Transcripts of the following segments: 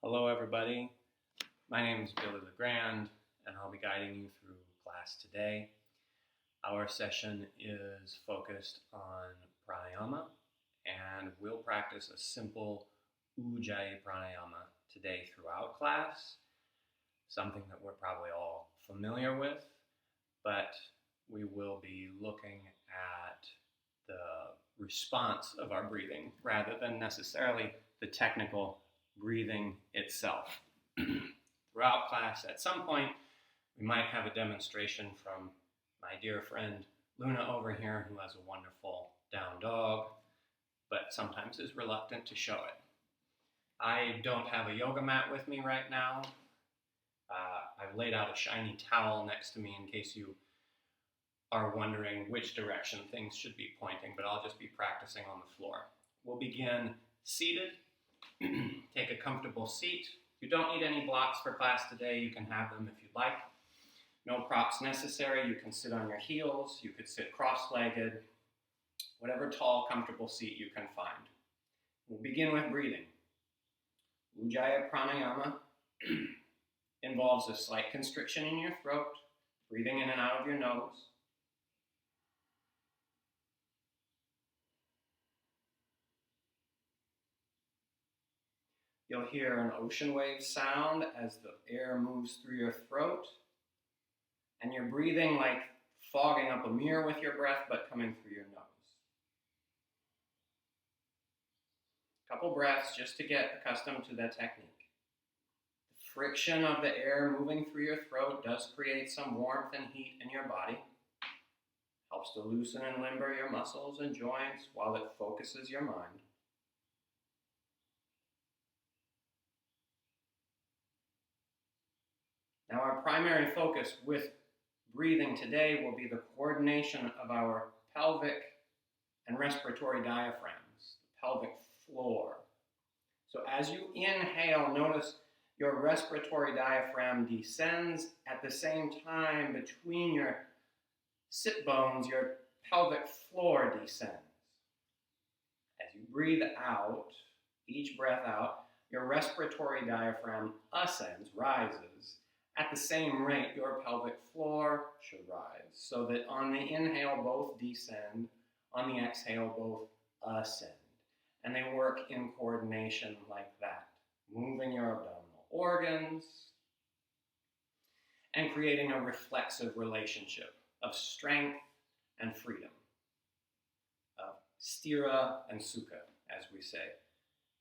Hello everybody, my name is Billy LeGrand and I'll be guiding you through class today. Our session is focused on pranayama and we'll practice a simple Ujjayi Pranayama today throughout class, something that we're probably all familiar with, but we will be looking at the response of our breathing rather than necessarily the technical breathing itself. Throughout class, at some point, we might have a demonstration from my dear friend Luna over here, who has a wonderful down dog, but sometimes is reluctant to show it. I don't have a yoga mat with me right now. I've laid out a shiny towel next to me in case you are wondering which direction things should be pointing, but I'll just be practicing on the floor. We'll begin seated. Take a comfortable seat. You don't need any blocks for class today. You can have them if you'd like. No props necessary. You can sit on your heels. You could sit cross-legged. Whatever tall, comfortable seat you can find. We'll begin with breathing. Ujjayi Pranayama involves a slight constriction in your throat, breathing in and out of your nose. You'll hear an ocean wave sound as the air moves through your throat, and you're breathing like fogging up a mirror with your breath, but coming through your nose. A couple breaths just to get accustomed to that technique. The friction of the air moving through your throat does create some warmth and heat in your body. Helps to loosen and limber your muscles and joints while it focuses your mind. Now our primary focus with breathing today will be the coordination of our pelvic and respiratory diaphragms, the pelvic floor. So as you inhale, notice your respiratory diaphragm descends. At the same time, between your sit bones, your pelvic floor descends. As you breathe out, each breath out, your respiratory diaphragm ascends, rises. At the same rate, your pelvic floor should rise, so that on the inhale, both descend, on the exhale, both ascend. And they work in coordination like that, moving your abdominal organs and creating a reflexive relationship of strength and freedom, of sthira and sukha, as we say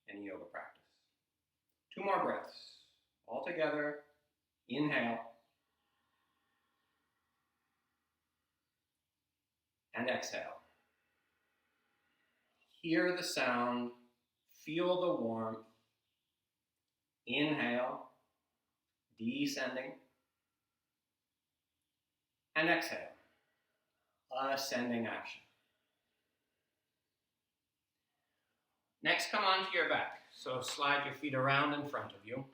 in yoga practice. 2 more breaths, all together. Inhale and exhale. Hear the sound, feel the warmth. Inhale, descending, and exhale, ascending action. Next, come onto your back. So slide your feet around in front of you.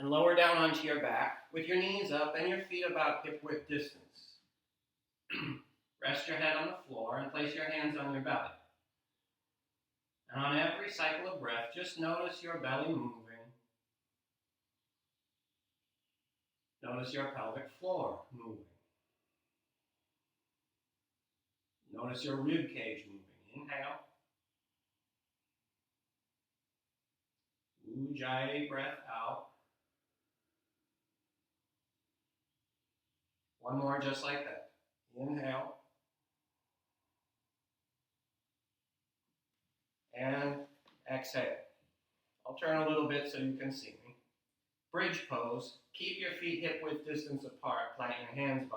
And lower down onto your back with your knees up and your feet about hip-width distance. Rest your head on the floor and place your hands on your belly. And on every cycle of breath, just notice your belly moving. Notice your pelvic floor moving. Notice your rib cage moving. Inhale. Ujjayi breath out. One more just like that. Inhale. And exhale. I'll turn a little bit so you can see me. Bridge pose. Keep your feet hip-width distance apart. Plant your hands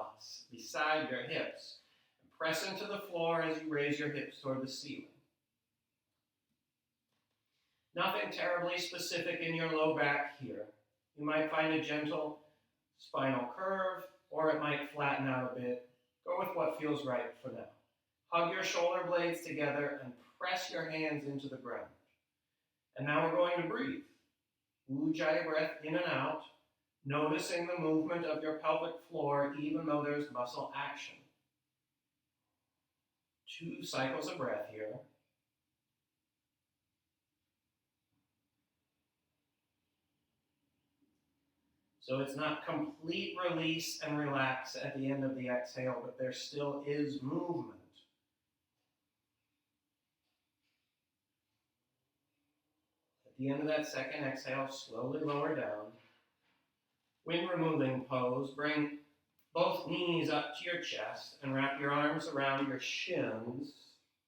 beside your hips. And press into the floor as you raise your hips toward the ceiling. Nothing terribly specific in your low back here. You might find a gentle spinal curve, or it might flatten out a bit. Go with what feels right for now. Hug your shoulder blades together and press your hands into the ground. And now we're going to breathe. Ujjayi breath in and out, noticing the movement of your pelvic floor even though there's muscle action. 2 cycles of breath here. So it's not complete release and relax at the end of the exhale, but there still is movement. At the end of that second exhale, slowly lower down. When removing pose, bring both knees up to your chest and wrap your arms around your shins.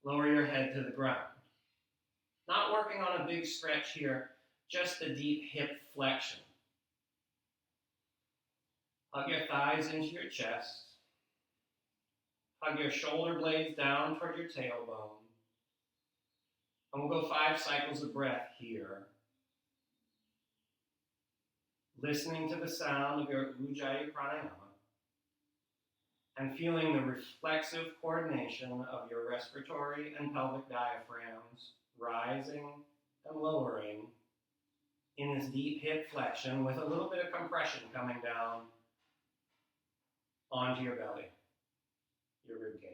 Lower your head to the ground. Not working on a big stretch here, just a deep hip flexion. Hug your thighs into your chest. Hug your shoulder blades down toward your tailbone. And we'll go 5 cycles of breath here. Listening to the sound of your Ujjayi Pranayama and feeling the reflexive coordination of your respiratory and pelvic diaphragms rising and lowering in this deep hip flexion with a little bit of compression coming down onto your belly, your rib cage.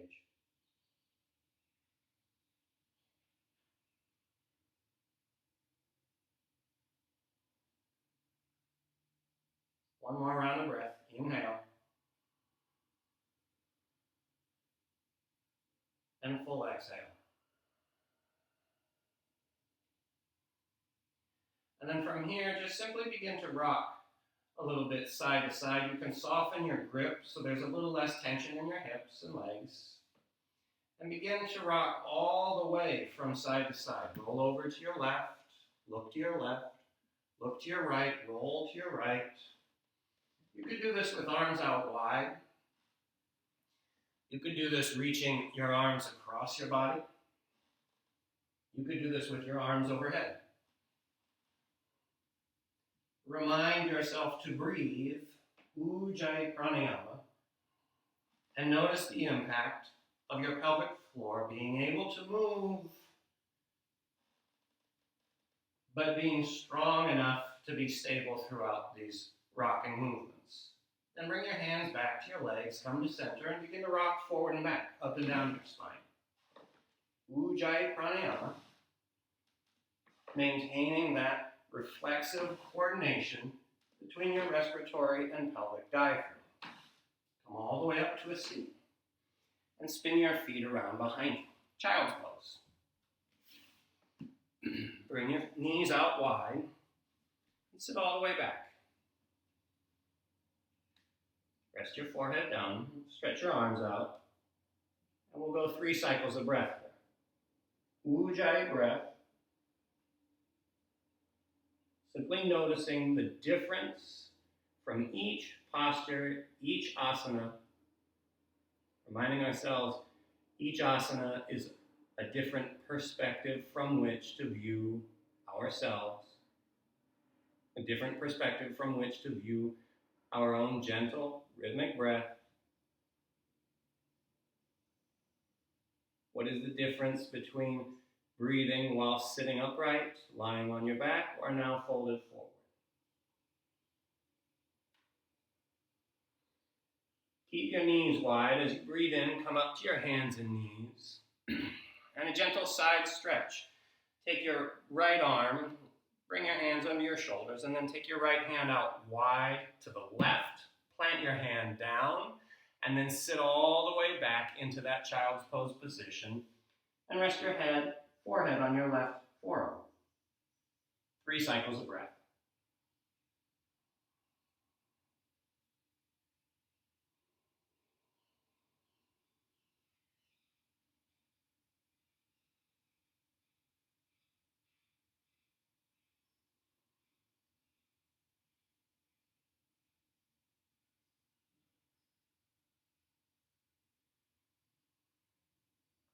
One more round of breath. Inhale. And full exhale. And then from here, just simply begin to rock a little bit side to side. You can soften your grip so there's a little less tension in your hips and legs. And begin to rock all the way from side to side. Roll over to your left, look to your left, look to your right, roll to your right. You could do this with arms out wide. You could do this reaching your arms across your body. You could do this with your arms overhead. Remind yourself to breathe, Ujjayi Pranayama, and notice the impact of your pelvic floor being able to move, but being strong enough to be stable throughout these rocking movements. Then bring your hands back to your legs, come to center, and begin to rock forward and back, up and down your spine. Ujjayi Pranayama, maintaining that reflexive coordination between your respiratory and pelvic diaphragm. Come all the way up to a seat and spin your feet around behind you. Child's pose. Bring your knees out wide and sit all the way back. Rest your forehead down, stretch your arms out, and we'll go 3 cycles of breath there. Ujjayi breath. Simply noticing the difference from each posture, each asana, reminding ourselves each asana is a different perspective from which to view ourselves, a different perspective from which to view our own gentle, rhythmic breath. What is the difference between breathing while sitting upright, lying on your back, or now folded forward? Keep your knees wide. As you breathe in, come up to your hands and knees. And a gentle side stretch. Take your right arm, bring your hands under your shoulders, and then take your right hand out wide to the left. Plant your hand down, and then sit all the way back into that child's pose position. And rest your forehead on your left forearm. 3 cycles of breath.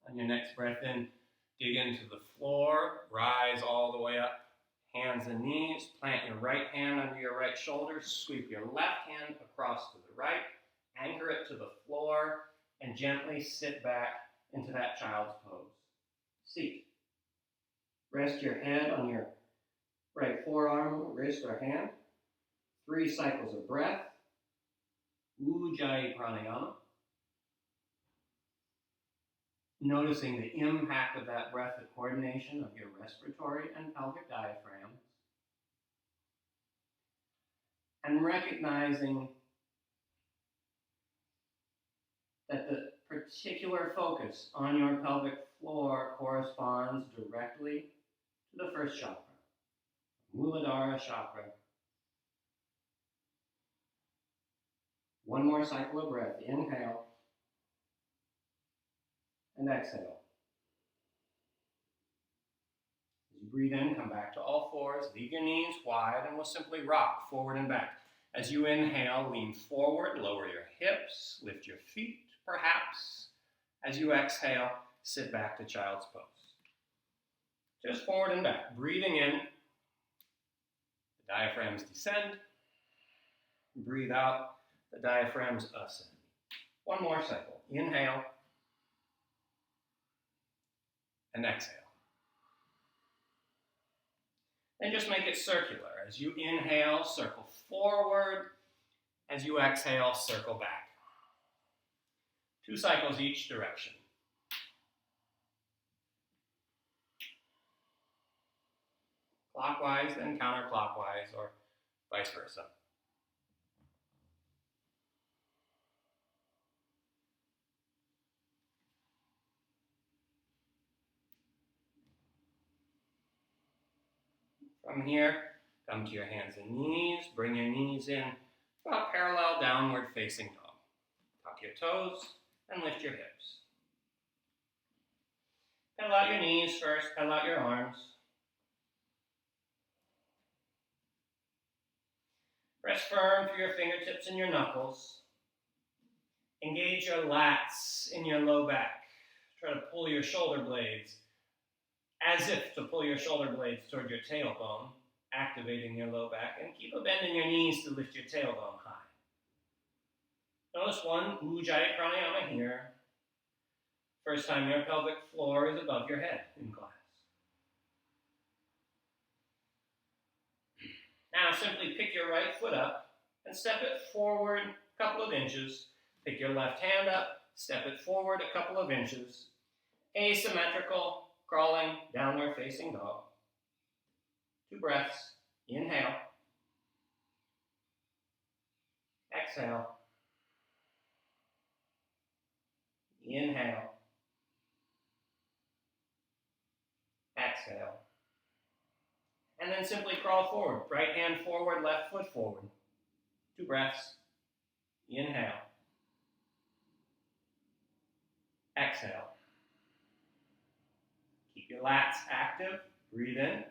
On your next breath in, dig into the floor, rise all the way up, hands and knees, plant your right hand under your right shoulder, sweep your left hand across to the right, anchor it to the floor, and gently sit back into that child's pose. Seat. Rest your head on your right forearm, wrist, or hand. 3 cycles of breath. Ujjayi Pranayama. Noticing the impact of that breath, the coordination of your respiratory and pelvic diaphragms. And and recognizing that the particular focus on your pelvic floor corresponds directly to the first chakra, Muladhara chakra. One more cycle of breath. Inhale and exhale. As you breathe in, come back to all fours. Leave your knees wide and we'll simply rock forward and back. As you inhale, lean forward, lower your hips, lift your feet, perhaps. As you exhale, sit back to child's pose. Just forward and back. Breathing in, the diaphragms descend. Breathe out, the diaphragms ascend. One more cycle. Inhale and exhale. And just make it circular. As you inhale, circle forward. As you exhale, circle back. 2 cycles each direction. Clockwise, then counterclockwise, or vice versa. From here, come to your hands and knees. Bring your knees in about parallel downward facing dog. Tuck your toes and lift your hips. Pedal out your knees first, pedal out your arms. Press firm through your fingertips and your knuckles. Engage your lats in your low back. Try to pull your shoulder blades as if to pull your shoulder blades toward your tailbone, activating your low back, and keep a bend in your knees to lift your tailbone high. Notice one Ujjayi Pranayama here. First time your pelvic floor is above your head in class. Now simply pick your right foot up and step it forward a couple of inches. Pick your left hand up, step it forward a couple of inches. Asymmetrical, crawling, downward facing dog. 2 breaths. Inhale. Exhale. Inhale. Exhale. And then simply crawl forward. Right hand forward, left foot forward. 2 breaths. Inhale. Exhale. Keep your lats active. Breathe in.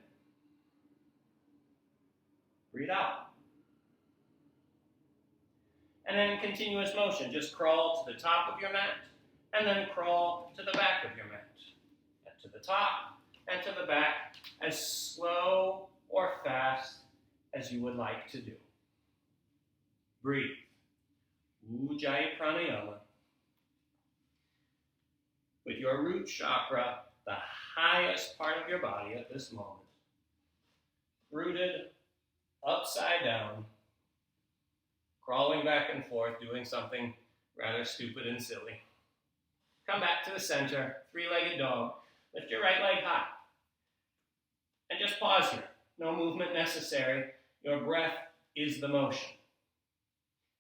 Breathe out. And then continuous motion. Just crawl to the top of your mat, and then crawl to the back of your mat. And to the top, and to the back, as slow or fast as you would like to do. Breathe. Ujjayi Pranayama. With your root chakra, the highest part of your body at this moment, rooted upside down, crawling back and forth, doing something rather stupid and silly. Come back to the center, 3-legged dog. Lift your right leg high. And just pause here. No movement necessary. Your breath is the motion.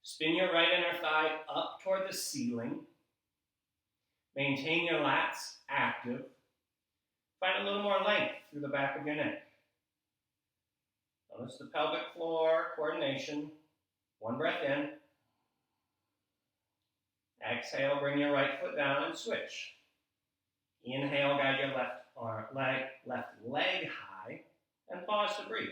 Spin your right inner thigh up toward the ceiling. Maintain your lats active. Find a little more length through the back of your neck. Notice the pelvic floor coordination. 1 breath in. Exhale, bring your right foot down and switch. Inhale, guide your left leg high, and pause to breathe.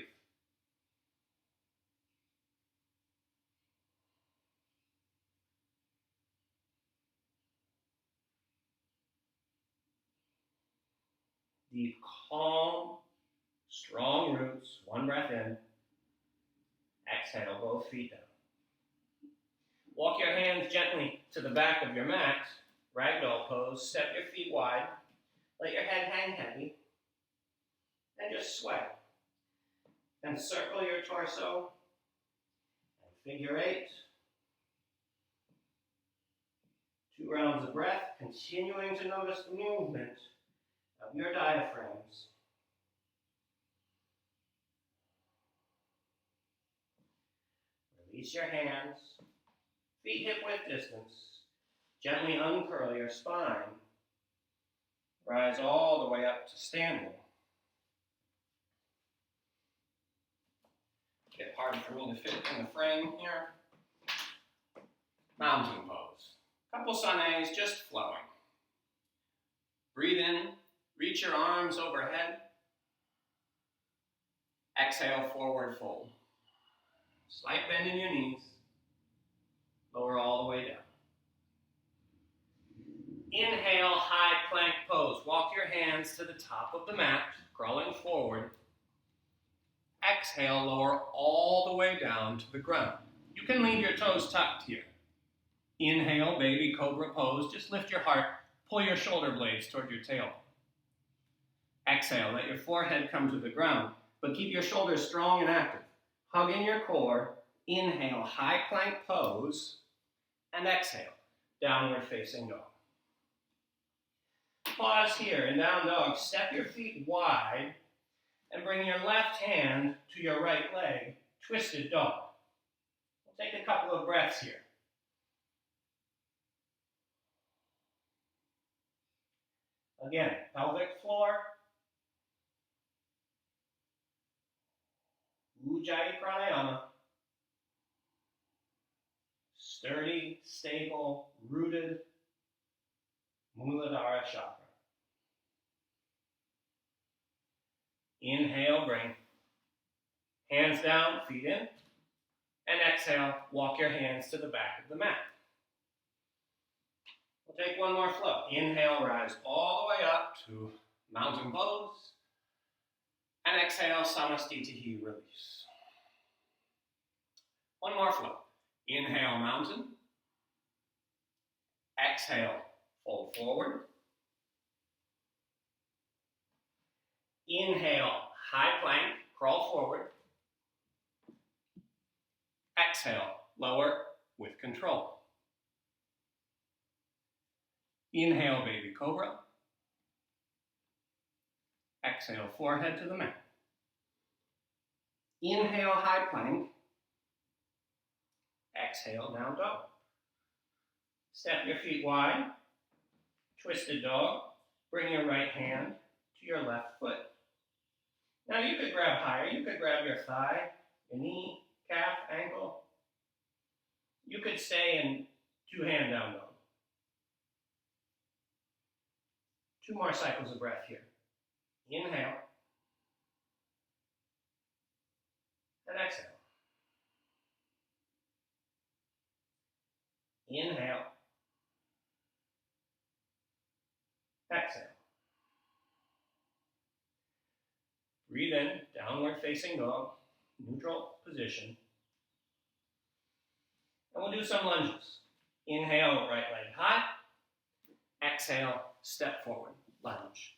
Deep, calm, strong roots. 1 breath in. Exhale, both feet down. Walk your hands gently to the back of your mat. Ragdoll pose. Step your feet wide. Let your head hang heavy. And just sway. Then circle your torso. And figure 8. 2 rounds of breath, continuing to notice the movement of your diaphragms. Release your hands, feet hip-width distance. Gently uncurl your spine. Rise all the way up to standing. A bit hard for me to fit in the frame here. Mountain pose. Couple sunnaes just flowing. Breathe in, reach your arms overhead. Exhale, forward fold. Slight bend in your knees. Lower all the way down. Inhale, high plank pose. Walk your hands to the top of the mat, crawling forward. Exhale, lower all the way down to the ground. You can leave your toes tucked here. Inhale, baby cobra pose. Just lift your heart, pull your shoulder blades toward your tail. Exhale, let your forehead come to the ground, but keep your shoulders strong and active. Hug in your core. Inhale, high plank pose. And exhale, downward facing dog. Pause here in down dog. Step your feet wide and bring your left hand to your right leg, twisted dog. We'll take a couple of breaths here. Again, pelvic floor. Ujjayi Pranayama. Sturdy, stable, rooted Muladhara chakra. Inhale, bring hands down, feet in. And exhale, walk your hands to the back of the mat. We'll take one more flow. Inhale, rise all the way up to mountain pose. And exhale, samastitihi, release. One more flow. Inhale, mountain. Exhale, fold forward. Inhale, high plank, crawl forward. Exhale, lower with control. Inhale, baby cobra. Exhale, forehead to the mat. Inhale, high plank. Exhale, down dog. Step your feet wide. Twisted dog. Bring your right hand to your left foot. Now you could grab higher. You could grab your thigh, your knee, calf, ankle. You could stay in two-hand down dog. 2 more cycles of breath here. Inhale. And exhale. Inhale. Exhale. Breathe in, downward facing dog, neutral position. And we'll do some lunges. Inhale, right leg high. Exhale, step forward, lunge.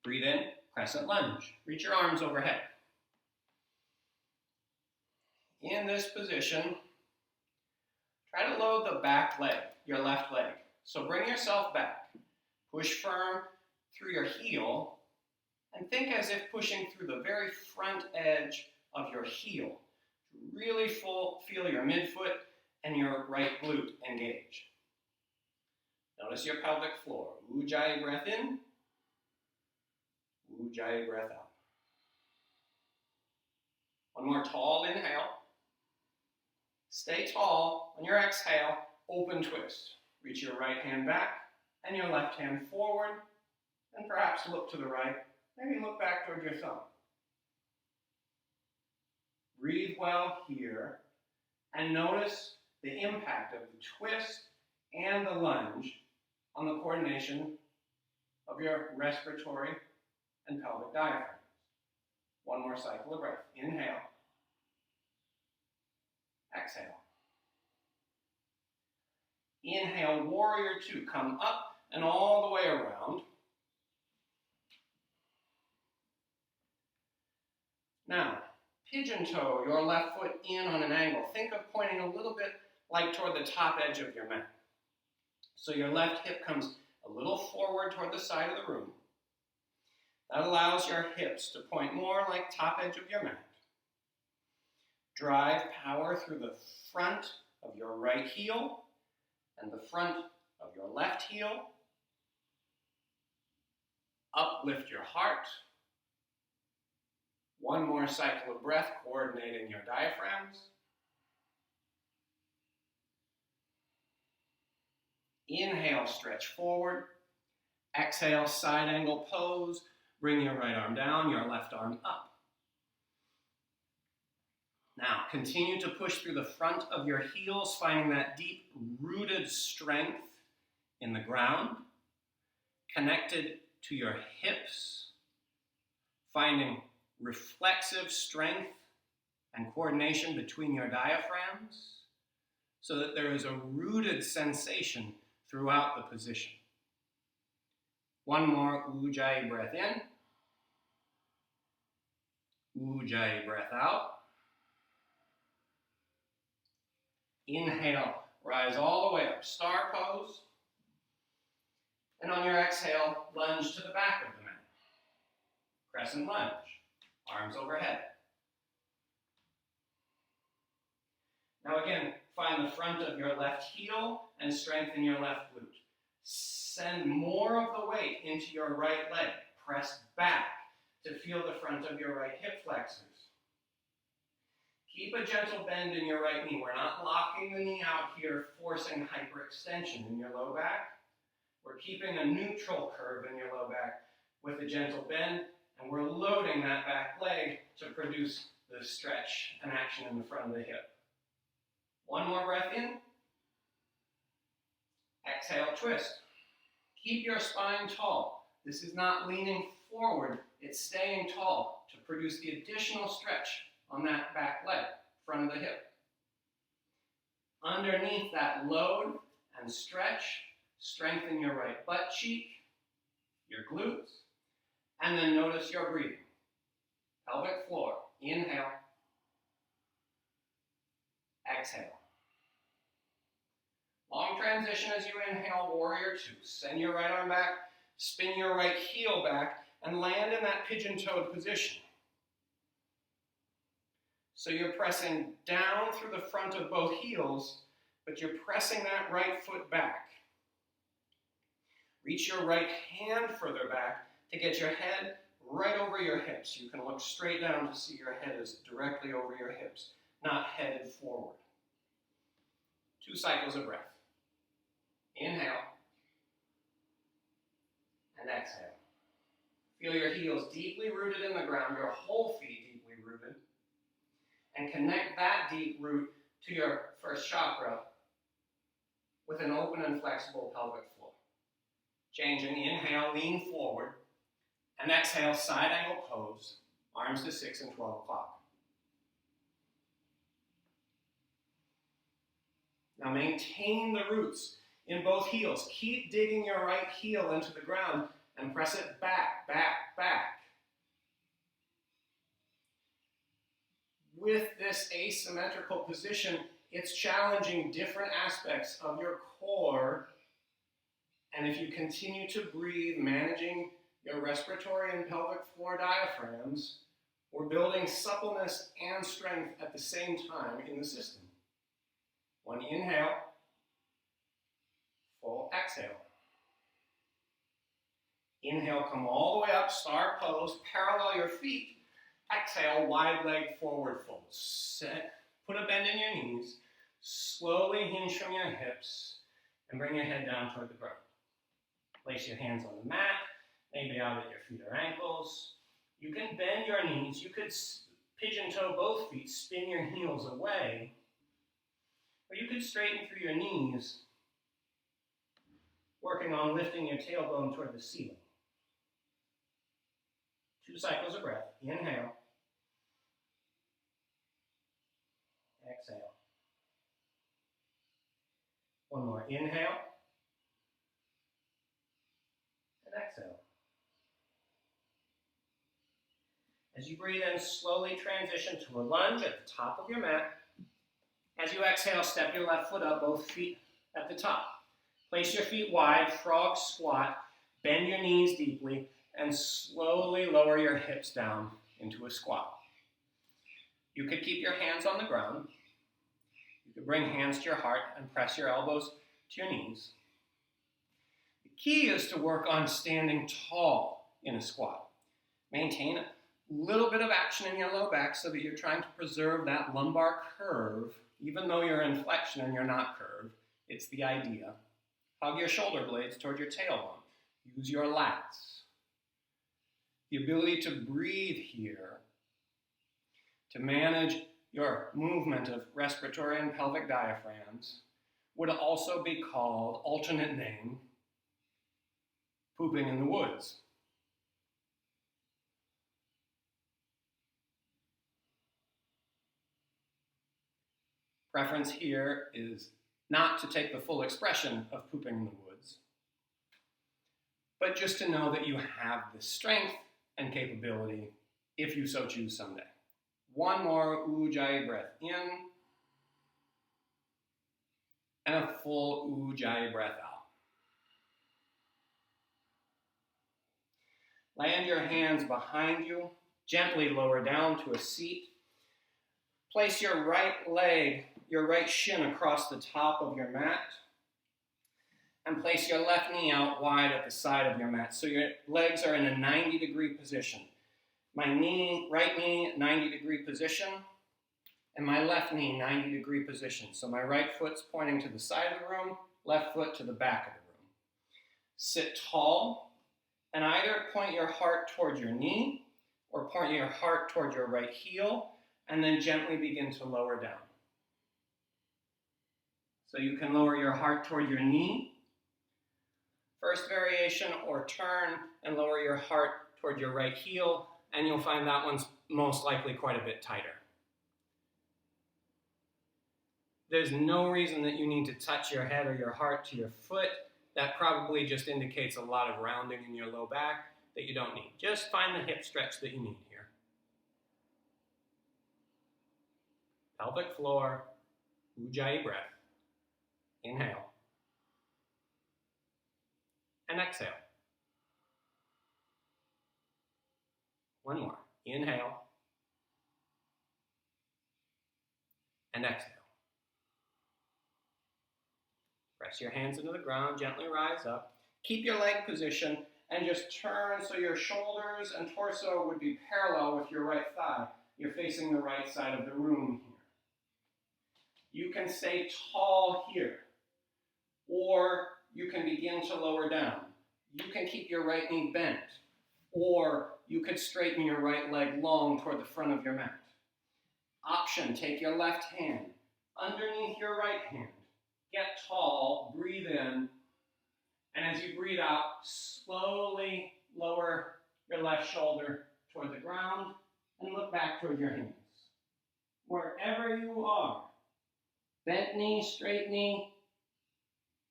Breathe in, crescent lunge. Reach your arms overhead. In this position, try to load the back leg, your left leg. So bring yourself back. Push firm through your heel and think as if pushing through the very front edge of your heel. Really feel your midfoot and your right glute engage. Notice your pelvic floor. Ujjayi breath in. Ujjayi breath out. One more tall inhale. Stay tall. On your exhale, open twist. Reach your right hand back and your left hand forward, and perhaps look to the right. Maybe look back toward your thumb. Breathe well here, and notice the impact of the twist and the lunge on the coordination of your respiratory and pelvic diaphragms. One more cycle of breath. Inhale. Exhale. Inhale, warrior 2. Come up and all the way around. Now, pigeon toe your left foot in on an angle. Think of pointing a little bit like toward the top edge of your mat. So your left hip comes a little forward toward the side of the room. That allows your hips to point more like top edge of your mat. Drive power through the front of your right heel and the front of your left heel. Uplift your heart. One more cycle of breath, coordinating your diaphragms. Inhale, stretch forward. Exhale, side angle pose. Bring your right arm down, your left arm up. Now, continue to push through the front of your heels, finding that deep-rooted strength in the ground, connected to your hips, finding reflexive strength and coordination between your diaphragms, so that there is a rooted sensation throughout the position. One more Ujjayi breath in. Ujjayi breath out. Inhale, rise all the way up, star pose. And on your exhale, lunge to the back of the mat. Crescent lunge, arms overhead. Now again, find the front of your left heel and strengthen your left glute. Send more of the weight into your right leg. Press back to feel the front of your right hip flexors. Keep a gentle bend in your right knee. We're not locking the knee out here, forcing hyperextension in your low back. We're keeping a neutral curve in your low back with a gentle bend, and we're loading that back leg to produce the stretch and action in the front of the hip. One more breath in. Exhale, twist. Keep your spine tall. This is not leaning forward, it's staying tall to produce the additional stretch on that back leg, front of the hip. Underneath that load and stretch, strengthen your right butt cheek, your glutes, and then notice your breathing. Pelvic floor, inhale, exhale. Long transition as you inhale, warrior two. Send your right arm back, spin your right heel back, and land in that pigeon-toed position. So you're pressing down through the front of both heels, but you're pressing that right foot back. Reach your right hand further back to get your head right over your hips. You can look straight down to see your head is directly over your hips, not headed forward. 2 cycles of breath. Inhale and exhale. Feel your heels deeply rooted in the ground, your whole feet deeply rooted, and connect that deep root to your first chakra with an open and flexible pelvic floor. Changing, inhale, lean forward, and exhale, side angle pose, arms to 6 and 12 o'clock. Now maintain the roots in both heels. Keep digging your right heel into the ground and press it back, back, back. With this asymmetrical position, it's challenging different aspects of your core. And if you continue to breathe, managing your respiratory and pelvic floor diaphragms, we're building suppleness and strength at the same time in the system. One inhale, full exhale. Inhale, come all the way up, star pose, parallel your feet. Exhale, wide leg forward fold. Put a bend in your knees, slowly hinge from your hips, and bring your head down toward the ground. Place your hands on the mat, maybe out at your feet or ankles. You can bend your knees. You could pigeon toe both feet, spin your heels away. Or you could straighten through your knees, working on lifting your tailbone toward the ceiling. 2 cycles of breath. Inhale. Exhale. One more. Inhale. And exhale. As you breathe in, slowly transition to a lunge at the top of your mat. As you exhale, step your left foot up, both feet at the top. Place your feet wide, frog squat, bend your knees deeply, and slowly lower your hips down into a squat. You could keep your hands on the ground. You could bring hands to your heart and press your elbows to your knees. The key is to work on standing tall in a squat. Maintain a little bit of action in your low back so that you're trying to preserve that lumbar curve, even though you're in flexion and you're not curved. It's the idea. Hug your shoulder blades toward your tailbone. Use your lats. The ability to breathe here, to manage your movement of respiratory and pelvic diaphragms, would also be called, alternate name, pooping in the woods. Preference here is not to take the full expression of pooping in the woods, but just to know that you have the strength and capability if you so choose someday. One more Ujjayi breath in, and a full Ujjayi breath out. Land your hands behind you, gently lower down to a seat. Place your right leg, your right shin across the top of your mat, and place your left knee out wide at the side of your mat so your legs are in a 90-degree position. My right knee, 90-degree position, and my left knee, 90-degree position. So my right foot's pointing to the side of the room, left foot to the back of the room. Sit tall, and either point your heart toward your knee or point your heart toward your right heel, and then gently begin to lower down. So you can lower your heart toward your knee, first variation, or turn and lower your heart toward your right heel, and you'll find that one's most likely quite a bit tighter. There's no reason that you need to touch your head or your heart to your foot. That probably just indicates a lot of rounding in your low back that you don't need. Just find the hip stretch that you need here. Pelvic floor, Ujjayi breath. Inhale. And exhale. One more. Inhale. And exhale. Press your hands into the ground, gently rise up. Keep your leg position and just turn so your shoulders and torso would be parallel with your right thigh. You're facing the right side of the room here. You can stay tall here, or you can begin to lower down. You can keep your right knee bent, or you could straighten your right leg long toward the front of your mat. Option, take your left hand underneath your right hand. Get tall, breathe in, and as you breathe out, slowly lower your left shoulder toward the ground and look back toward your hands. Wherever you are, bent knee, straight knee,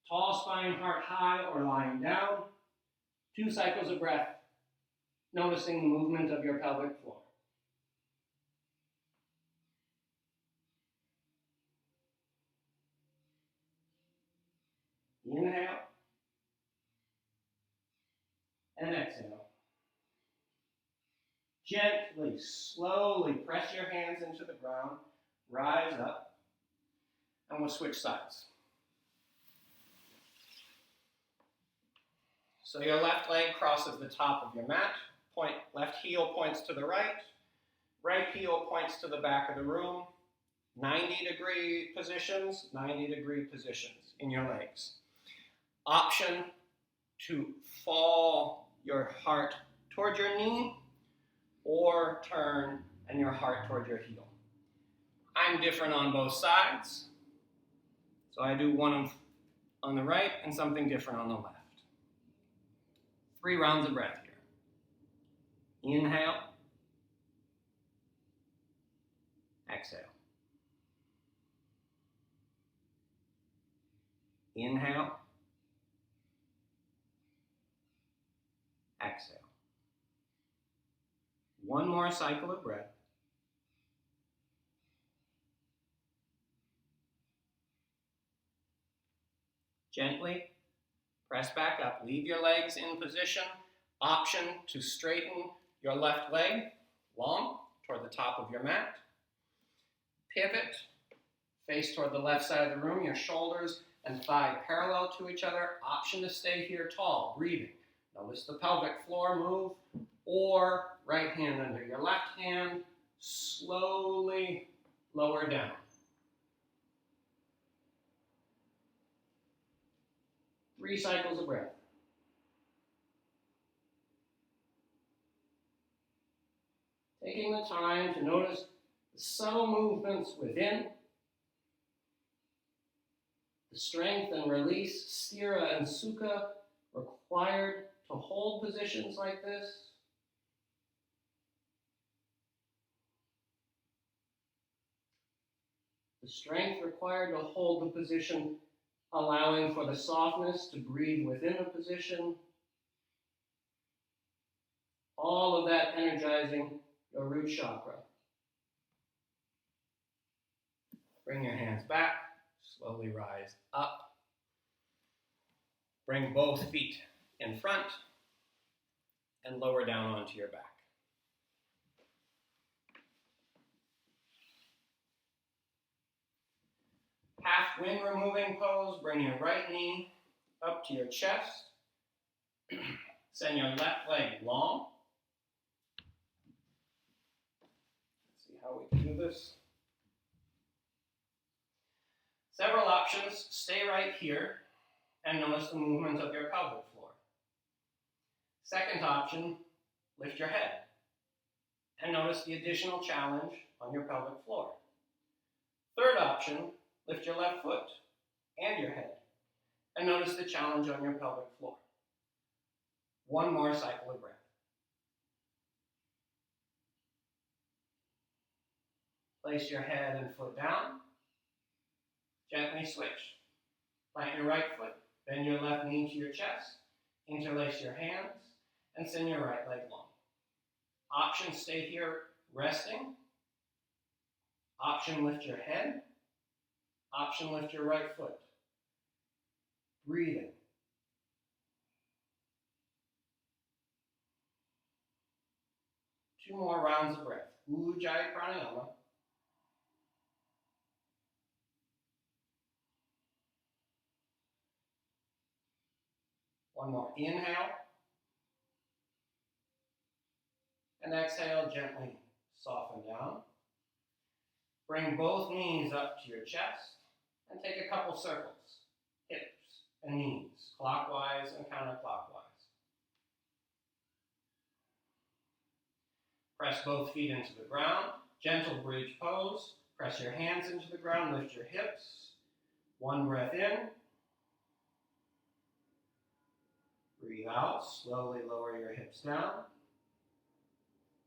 tall spine, heart high, or lying down, 2 cycles of breath, noticing the movement of your pelvic floor. Inhale and exhale. Gently, slowly press your hands into the ground, rise up, and we'll switch sides. So your left leg crosses the top of your mat, left heel points to the right heel points to the back of the room, 90-degree positions, 90-degree positions in your legs. Option to fall your heart toward your knee or turn and your heart toward your heel. I'm different on both sides, so I do one on the right and something different on the left. 3 rounds of breath here. Inhale. Exhale. Inhale. Exhale. One more cycle of breath. Gently press back up. Leave your legs in position. Option to straighten your left leg long toward the top of your mat. Pivot, face toward the left side of the room, your shoulders and thigh parallel to each other. Option to stay here tall, breathing. Notice the pelvic floor move, or right hand under your left hand, slowly lower down. Three cycles of breath. Taking the time to notice the subtle movements within, the strength and release, sthira and sukha, required to hold positions like this. The strength required to hold the position, allowing for the softness to breathe within the position. All of that energizing your root chakra. Bring your hands back, slowly rise up. Bring both feet in front and lower down onto your back. Half wind removing pose, bring your right knee up to your chest. Send your left leg long. Let's see how we can do this. Several options. Stay right here and notice the movement of your pelvic floor. Second option, lift your head and notice the additional challenge on your pelvic floor. Third option, lift your left foot and your head and notice the challenge on your pelvic floor. One more cycle of breath. Place your head and foot down. Gently switch. Plant your right foot, bend your left knee to your chest, interlace your hands, and send your right leg long. Option, stay here resting. Option, lift your head. Option, lift your right foot. Breathing. Two more rounds of breath. Ujjayi Pranayama. One more inhale. And exhale, gently soften down. Bring both knees up to your chest and take a couple circles, hips and knees, clockwise and counterclockwise. Press both feet into the ground, gentle bridge pose. Press your hands into the ground, lift your hips. One breath in. Breathe out, slowly lower your hips down.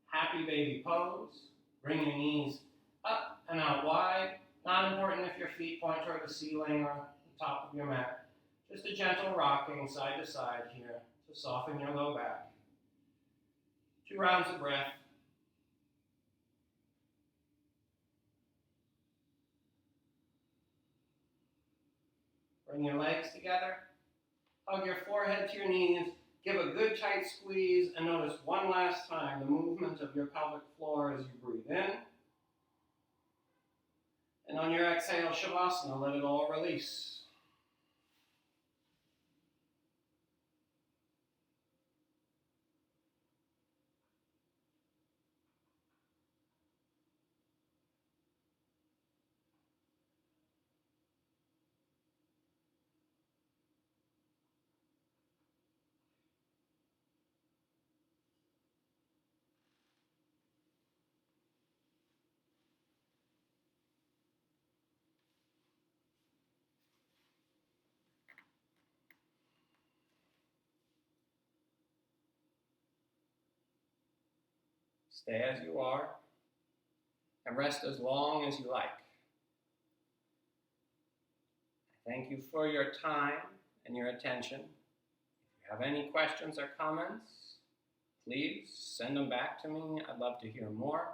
Happy baby pose. Bring your knees up and out wide. Not important if your feet point toward the ceiling or the top of your mat. Just a gentle rocking side to side here to soften your low back. 2 rounds of breath. Bring your legs together. Hug your forehead to your knees. Give a good tight squeeze and notice one last time the movement of your pelvic floor as you breathe in. And on your exhale, Shavasana, let it all release. Stay as you are and rest as long as you like. Thank you for your time and your attention. If you have any questions or comments, please send them back to me. I'd love to hear more.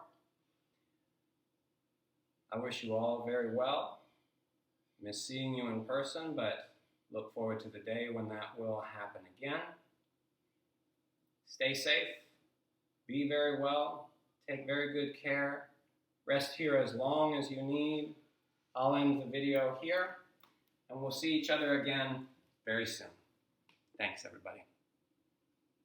I wish you all very well. Miss seeing you in person, but look forward to the day when that will happen again. Stay safe. Be very well, take very good care, Rest here as long as you need. I'll end the video here, and we'll see each other again very soon. Thanks, everybody.